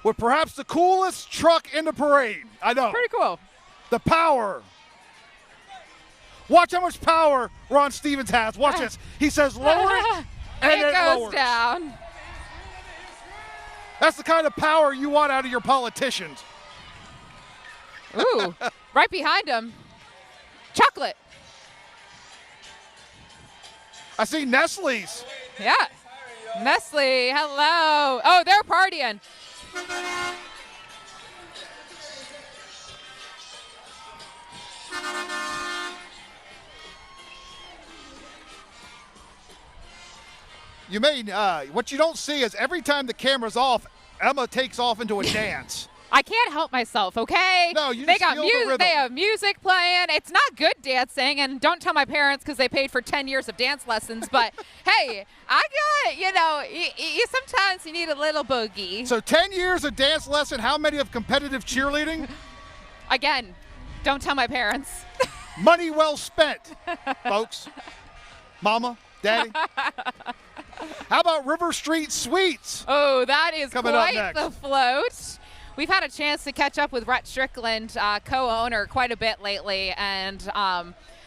With perhaps the coolest truck in the parade. I know. Pretty cool. The power. Watch how much power Ron Stevens has. Watch this. He says lower it, and it goes lowers. down. That's the kind of power you want out of your politicians. Ooh, right behind him, chocolate. I see Nestle's. Yeah, Nestle, hello. Oh, they're partying. You may, what you don't see is every time the camera's off, Emma takes off into a dance. I can't help myself, okay? No, you they just got feel the music. rhythm. They have music playing. It's not good dancing, and don't tell my parents because they paid for 10 years of dance lessons. But hey, I got you sometimes you need a little boogie. So 10 years of dance lesson. How many of competitive cheerleading? Again, don't tell my parents. Money well spent, folks. Mama, Daddy. How about River Street Sweets? Oh, that is Coming up quite next. the float. We've had a chance to catch up with Rhett Strickland, co-owner, quite a bit lately, and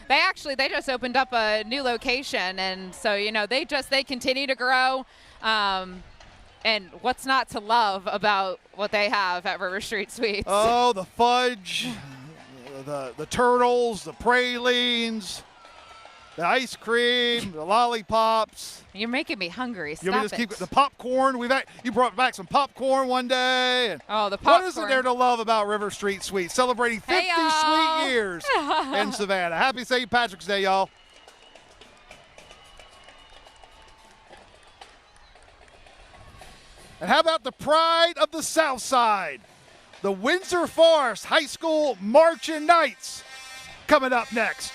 they just opened up a new location, and so they continue to grow. And what's not to love about what they have at River Street Sweets? Oh, the fudge, the turtles, the pralines, the ice cream, the lollipops. You're making me hungry. You Stop want me to it. just keep the popcorn? You brought back some popcorn one day. And Oh, the popcorn. what isn't there to love about River Street Sweets? Celebrating 50 Hey, y'all. sweet years in Savannah. Happy St. Patrick's Day, y'all. And how about the pride of the South Side? The Windsor Forest High School Marching Knights coming up next.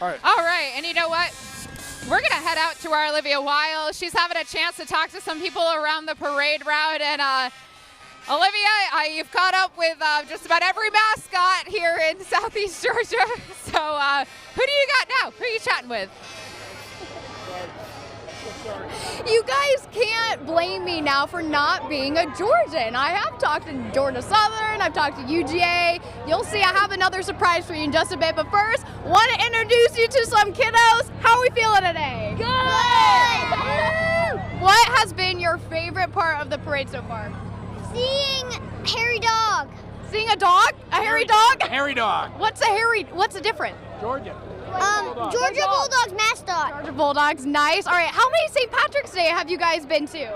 All right, and you know what? We're going to head out to our Olivia Weil. She's having a chance to talk to some people around the parade route. And Olivia, you've caught up with just about every mascot here in Southeast Georgia. So who do you got now? Who are you chatting with? You guys can't blame me now for not being a Georgian. I have talked to Georgia Southern, I've talked to UGA. You'll see I have another surprise for you in just a bit. But first, want to introduce you to some kiddos. How are we feeling today? Good! What has been your favorite part of the parade so far? Seeing hairy dog. Seeing a dog? A hairy dog? Hairy dog. What's the difference? Georgia. Georgia Bulldogs mascot. Georgia Bulldogs, nice. All right, how many St. Patrick's Day have you guys been to? 2.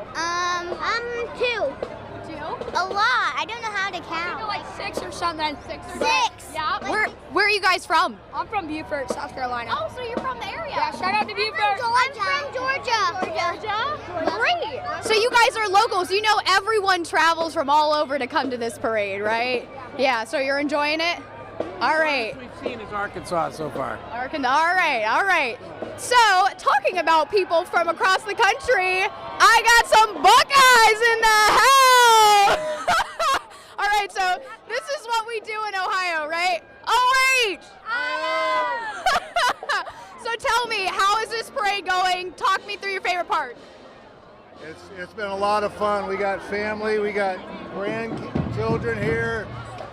2? A lot. I don't know how to count. Like 6 or something. 6. 6. Yeah. Where are you guys from? I'm from Beaufort, South Carolina. Oh, so you're from the area. Yeah, shout out to Beaufort. I'm from Georgia. Georgia? Great. So you guys are locals. You know everyone travels from all over to come to this parade, right? Yeah, so you're enjoying it? All right. We've seen is Arkansas so far. All right. So, talking about people from across the country, I got some Buckeyes in the house. All right, so this is what we do in Ohio, right? OH! So tell me, how is this parade going? Talk me through your favorite part. It's been a lot of fun. We got family, we got grandchildren here.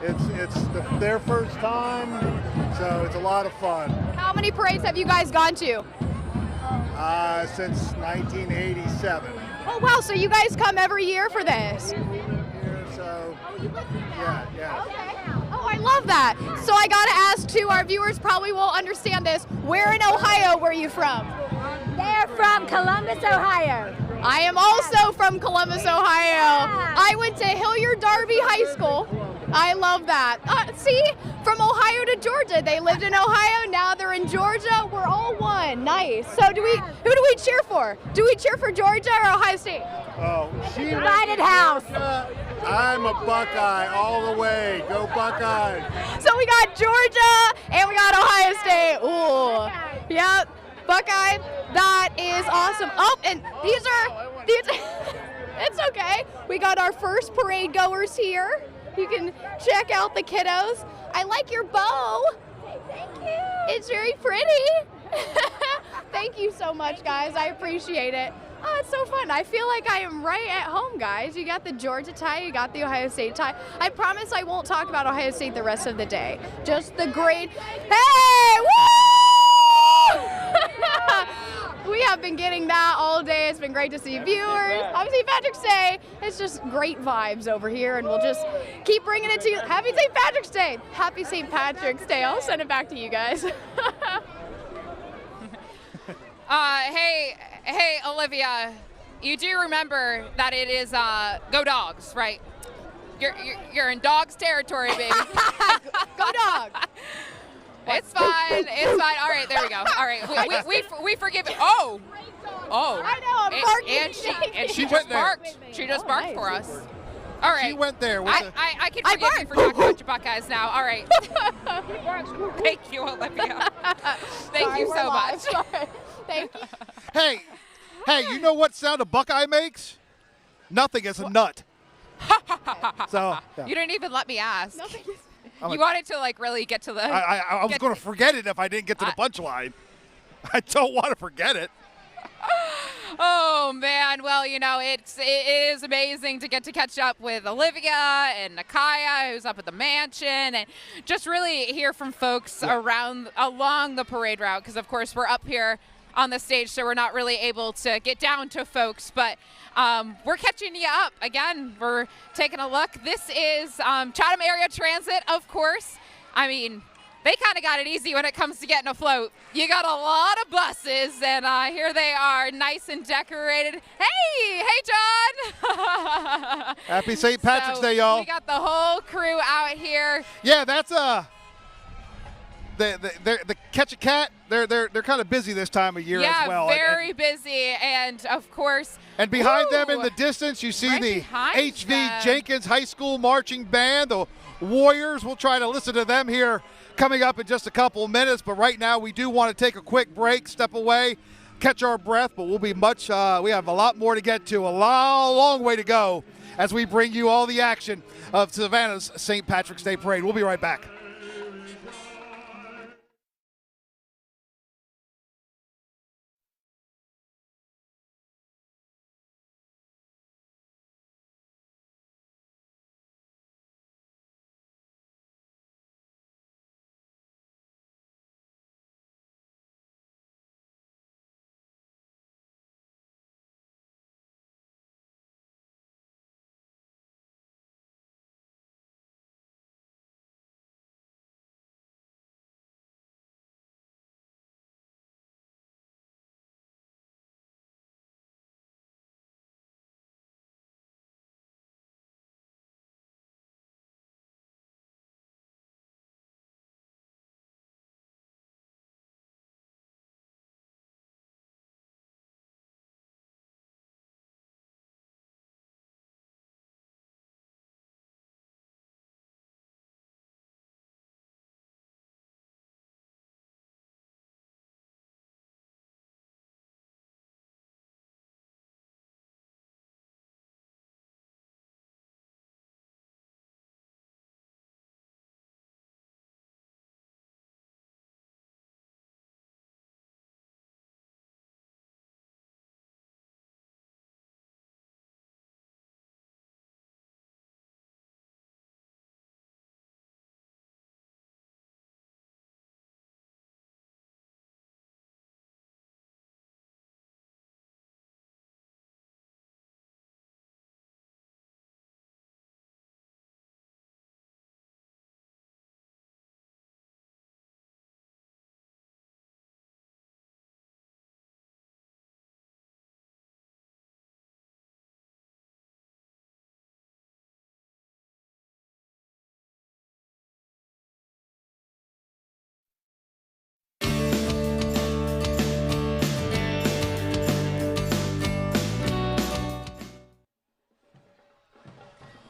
It's their first time, so it's a lot of fun. How many parades have you guys gone to? Since 1987. Oh wow, so you guys come every year for this? Here, so yeah. Okay. Oh, I love that. So I gotta ask too, our viewers probably won't understand this. Where in Ohio were you from? They're from Columbus, Ohio. I am also from Columbus, Ohio. I went to Hilliard Darby High School. I love that. See, from Ohio to Georgia. They lived in Ohio, now they're in Georgia. We're all one. Nice. So who do we cheer for? Do we cheer for Georgia or Ohio State? Oh, she Divided house. I'm a Buckeye all the way. Go Buckeyes. So we got Georgia and we got Ohio State. Ooh. Yep. Buckeye. That is awesome. Oh, and these it's okay. We got our first parade goers here. You can check out the kiddos. I like your bow. Thank you. It's very pretty. Thank you so much, guys. I appreciate it. Oh, it's so fun. I feel like I am right at home, guys. You got the Georgia tie, you got the Ohio State tie. I promise I won't talk about Ohio State the rest of the day. Just the great, hey, woo! We have been getting that all day. It's been great to see viewers. Happy St. Patrick's Day. It's just great vibes over here, and we'll just keep bringing it to you. Happy St. Patrick's Day. Happy St. Patrick's Day. I'll send it back to you guys. Hey, Olivia, you do remember that it is Go Dogs, right? You're in Dogs territory, baby. Go Dogs. It's fine. All right, there we go. All right, we forgive it. Oh. I know. I'm barking. And she went just there. barked. She just barked nice. for us. All right. She went there. I can forgive you for talking about your Buckeyes now. All right. Thank you, Olivia. Thank you so much. Thank you. Hey, you know what sound a Buckeye makes? Nothing. It's a nut. So yeah. You didn't even let me ask. No, thank you. You wanted to like really get to the. I was going to forget it if I didn't get to the punchline. I don't want to forget it. Oh man, well it is amazing to get to catch up with Olivia and Nakaya, who's up at the mansion, and just really hear from folks along the parade route, because of course we're up here on the stage, so we're not really able to get down to folks, but we're catching you up. Again, we're taking a look. This is Chatham Area Transit, of course. I mean, they kind of got it easy when it comes to getting afloat. You got a lot of buses, and here they are, nice and decorated. Hey, John. Happy St. Patrick's Day, y'all. We got the whole crew out here. Yeah, that's the Catch a Cat. They're kind of busy this time of year as well. Yeah, very busy, and of course. And behind them in the distance, you see the HV Jenkins High School Marching Band, the Warriors. We'll try to listen to them here coming up in just a couple of minutes, but right now we do want to take a quick break, step away, catch our breath, but we'll be we have a lot more to get to, a long way to go as we bring you all the action of Savannah's St. Patrick's Day Parade. We'll be right back.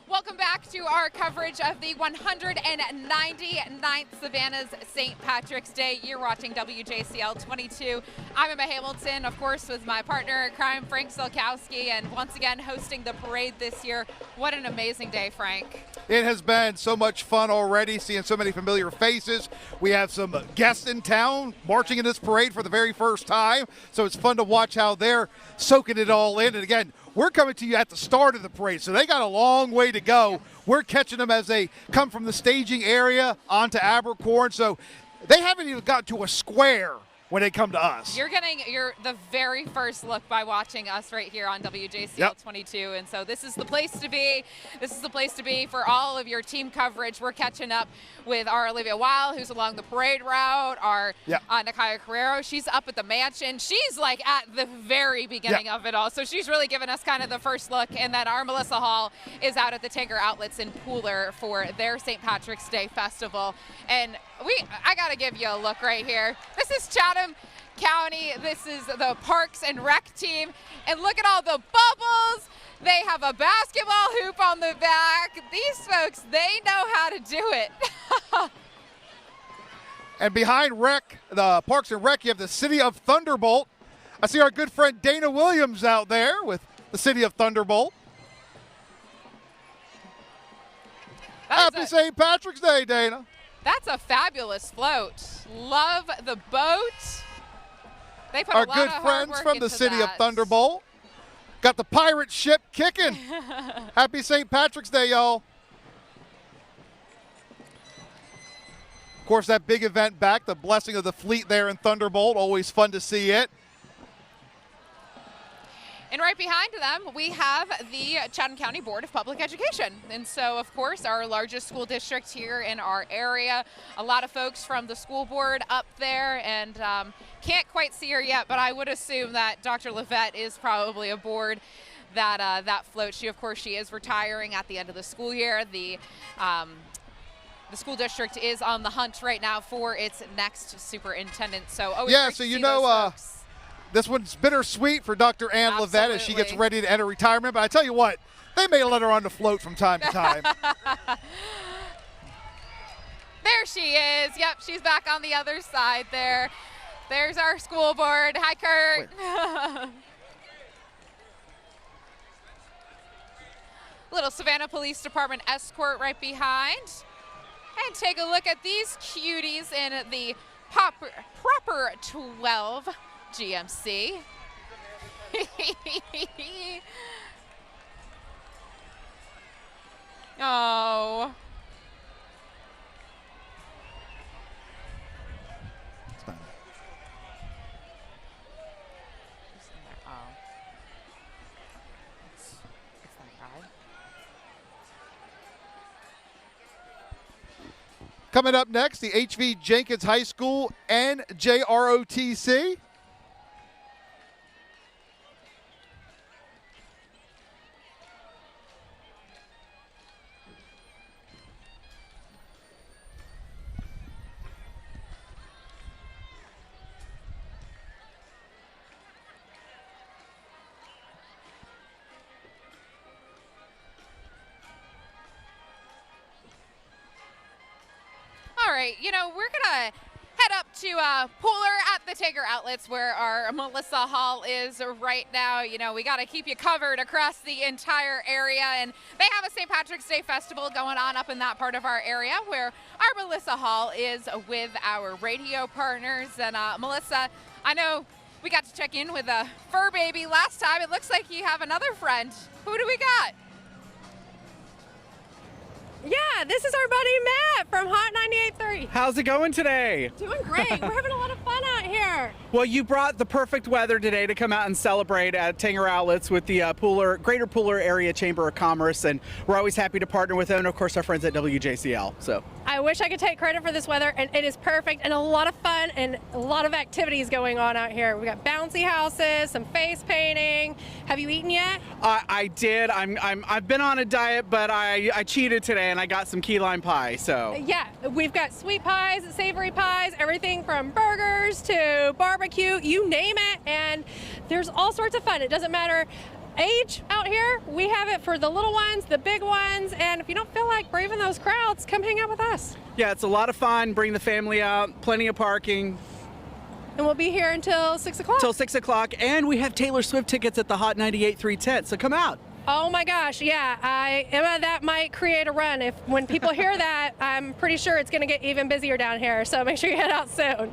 Welcome back to our coverage of the 199th Savannah's St. Patrick's Day. You're watching WJCL 22. I'm Emma Hamilton, of course, with my partner in crime, Frank Silkowski, and once again hosting the parade this year. What an amazing day, Frank. It has been so much fun already, seeing so many familiar faces. We have some guests in town marching in this parade for the very first time, so it's fun to watch how they're soaking it all in. And again, we're coming to you at the start of the parade, so they got a long way to go. We're catching them as they come from the staging area onto Abercorn, so they haven't even got to a square when they come to us. You're getting the very first look by watching us right here on WJCL 22, and so this is the place to be. This is the place to be for all of your team coverage. We're catching up with our Olivia Weil, who's along the parade route, our Nakaya Carrero. She's up at the mansion. She's like at the very beginning of it all, so she's really giving us kind of the first look, and then our Melissa Hall is out at the Tanger Outlets in Pooler for their St. Patrick's Day Festival. And I gotta give you a look right here. This is Chatham County. This is the Parks and Rec team. And look at all the bubbles. They have a basketball hoop on the back. These folks, they know how to do it. And behind Rec, the Parks and Rec, you have the City of Thunderbolt. I see our good friend Dana Williams out there with the City of Thunderbolt. Happy St. Patrick's Day, Dana. That's a fabulous float. Love the boat. They put Our a lot good of hard friends work from the into city of that. Thunderbolt. Got the pirate ship kicking. Happy St. Patrick's Day, y'all. Of course, that big event back, the blessing of the fleet there in Thunderbolt. Always fun to see it. And right behind them, we have the Chatham County Board of Public Education. And so, of course, our largest school district here in our area. A lot of folks from the school board up there, and can't quite see her yet, but I would assume that Dr. Levette is probably aboard that float. She is retiring at the end of the school year. The school district is on the hunt right now for its next superintendent. So, Yeah, so you know, this one's bittersweet for Dr. Ann Levette as she gets ready to enter retirement. But I tell you what, they may let her on the float from time to time. There she is. Yep, she's back on the other side there. There's our school board. Hi, Kurt. Little Savannah Police Department escort right behind. And take a look at these cuties in the proper 12 GMC. Oh. Coming up next, the HV Jenkins High School NJROTC. All right, you know, we're going to head up to Pooler at the Tager Outlets where our Melissa Hall is right now. You know, we got to keep you covered across the entire area. And they have a St. Patrick's Day Festival going on up in that part of our area where our Melissa Hall is with our radio partners. And Melissa, I know we got to check in with a fur baby last time. It looks like you have another friend. Who do we got? Yeah, this is our buddy Matt from Hot 98.3. How's it going today? Doing great. We're having a lot of fun out here. Well, you brought the perfect weather today to come out and celebrate at Tanger Outlets with the Greater Pooler Area Chamber of Commerce, and we're always happy to partner with them, and of course our friends at WJCL. So I wish I could take credit for this weather, and it is perfect, and a lot of fun and a lot of activities going on out here. We got bouncy houses, some face painting. Have you eaten yet? I did. I've been on a diet, but I cheated today, and I got some key lime pie. So yeah, we've got sweet pies, savory pies, everything from burgers to barbecue, you name it, and there's all sorts of fun. It doesn't matter age out here. We have it for the little ones, the big ones, and if you don't feel like braving those crowds, come hang out with us. Yeah, it's a lot of fun. Bring the family out, plenty of parking. And we'll be here until 6 o'clock. Till 6 o'clock, and we have Taylor Swift tickets at the Hot 98.3 tent, so come out. Oh my gosh, yeah, Emma, that might create a run. When people hear that, I'm pretty sure it's gonna get even busier down here, so make sure you head out soon.